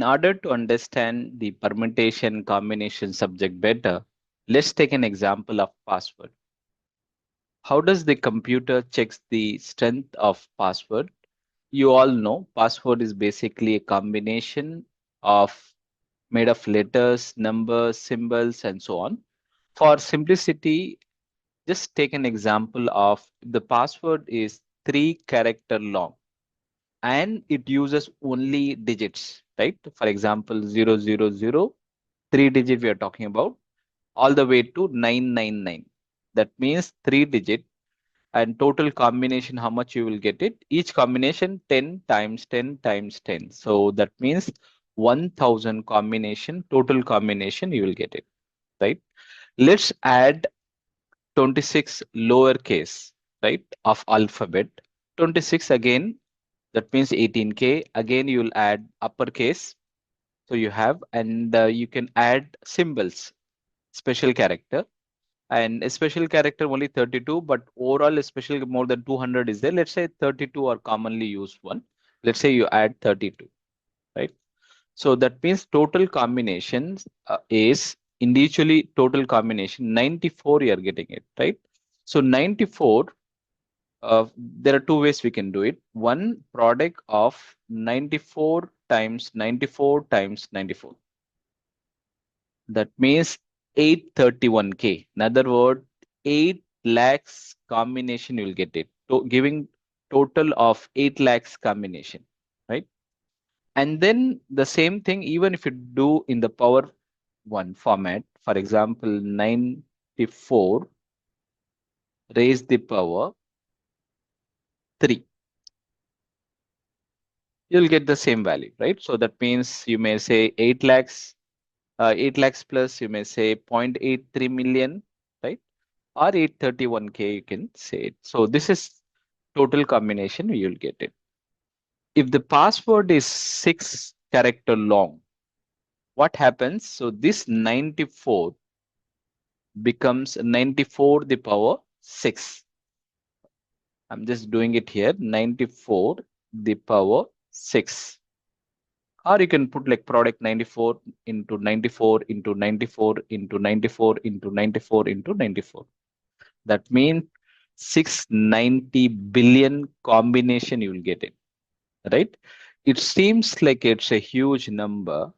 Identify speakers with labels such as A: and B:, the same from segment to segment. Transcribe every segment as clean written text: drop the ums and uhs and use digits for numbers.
A: In order to understand the permutation combination subject better, let's take an example of password. How does the computer checks the strength of password? You all know password is basically a combination of made of letters, numbers, symbols, and so on. For simplicity, just take an example of the password is 3 character long and it uses only digits, right? For example, 000, 3 digit we are talking about, all the way to 999. That means 3 digit and total combination, how much you will get it? Each combination 10 times 10 times 10. So that means 1000 combination, total combination you will get it, right? Let's add 26 lowercase, right, of alphabet. 26 again, that means 18K. Again, you will add uppercase. So you have, and you can add symbols, special character. And a special character only 32, but overall a special more than 200 is there. Let's say 32 are commonly used one. Let's say you add 32, right? So that means total combinations is individually total combination 94 you are getting it, right? So 94, there are two ways we can do it. One, product of 94 times 94 times 94. That means 831K. In other word, 8 lakhs combination you will get it. So giving total of 8 lakhs combination, right? And then the same thing, even if you do in the power one format, for example, 94 raise the power 3, you'll get the same value, right? So that means you may say 8 lakhs, 8 lakhs plus, you may say 0.83 million, right? Or 831K, you can say it. So this is total combination, you'll get it. If the password is 6 character long, what happens? So this 94 becomes 94 the power 6. I'm just doing it here, 94 the power 6. Or you can put like product 94 into 94 into 94 into 94 into 94 into 94. That means 690 billion combination you will get it, right? It seems like it's a huge number,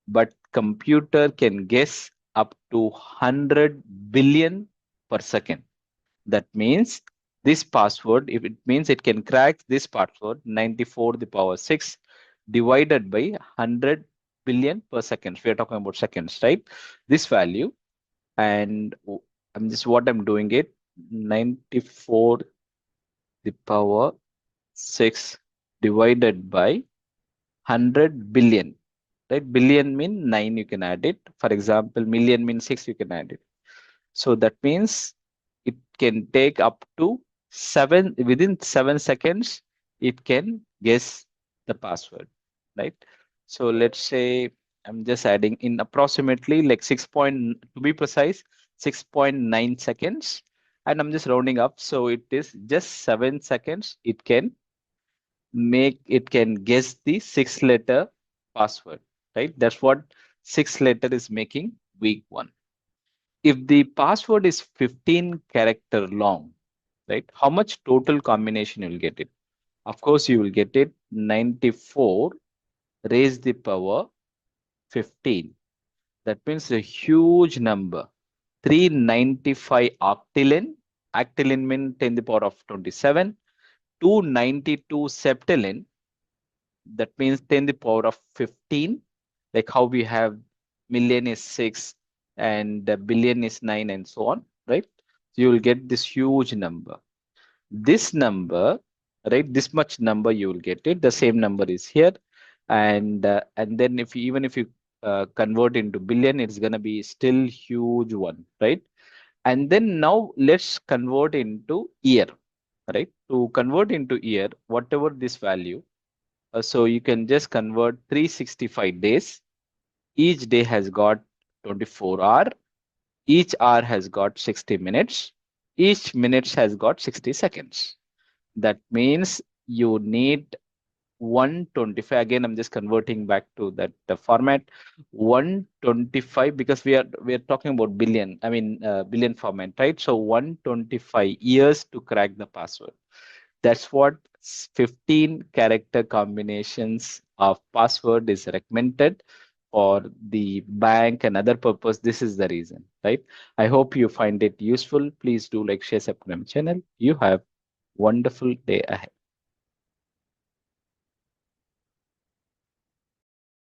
A: but computer can guess up to 100 billion per second. That means this password, if it means it can crack this password 94 the power 6 divided by 100 billion per second. We are talking about seconds, right? This value, and I'm just what I'm doing it 94 the power 6 divided by 100 billion, right? Billion mean 9, you can add it. For example, million means 6, you can add it. So that means it can take up to 7, within 7 seconds, it can guess the password, right? So let's say I'm just adding in approximately like 6 point, to be precise, 6.9 seconds. And I'm just rounding up. So it is just 7 seconds. It can guess the 6-letter password, right? That's what 6 letter is making week one. If the password is 15 character long, right? How much total combination you will get it? Of course, you will get it 94 raise the power 15. That means a huge number. 395 octillion. Octillion means 10 to the power of 27. 292 septillion. That means 10 to the power of 15. Like how we have million is 6 and billion is 9 and so on, right? So you will get this huge number. This number, right? This much number you will get it. The same number is here. And then if you, even if you convert into billion, it's going to be still huge one, right? And then now let's convert into year, right? To convert into year, whatever this value, so you can just convert 365 days. Each day has got 24 hour. Each hour has got 60 minutes. Each minute has got 60 seconds. That means you need 125. Again, I'm just converting back to that format. 125, because we are talking about billion, I mean billion format, right? So 125 years to crack the password. That's what 15 character combinations of password is recommended for the bank and other purpose. This is the reason, right? I hope you find it useful. Please do like, share, subscribe channel. You have wonderful day ahead.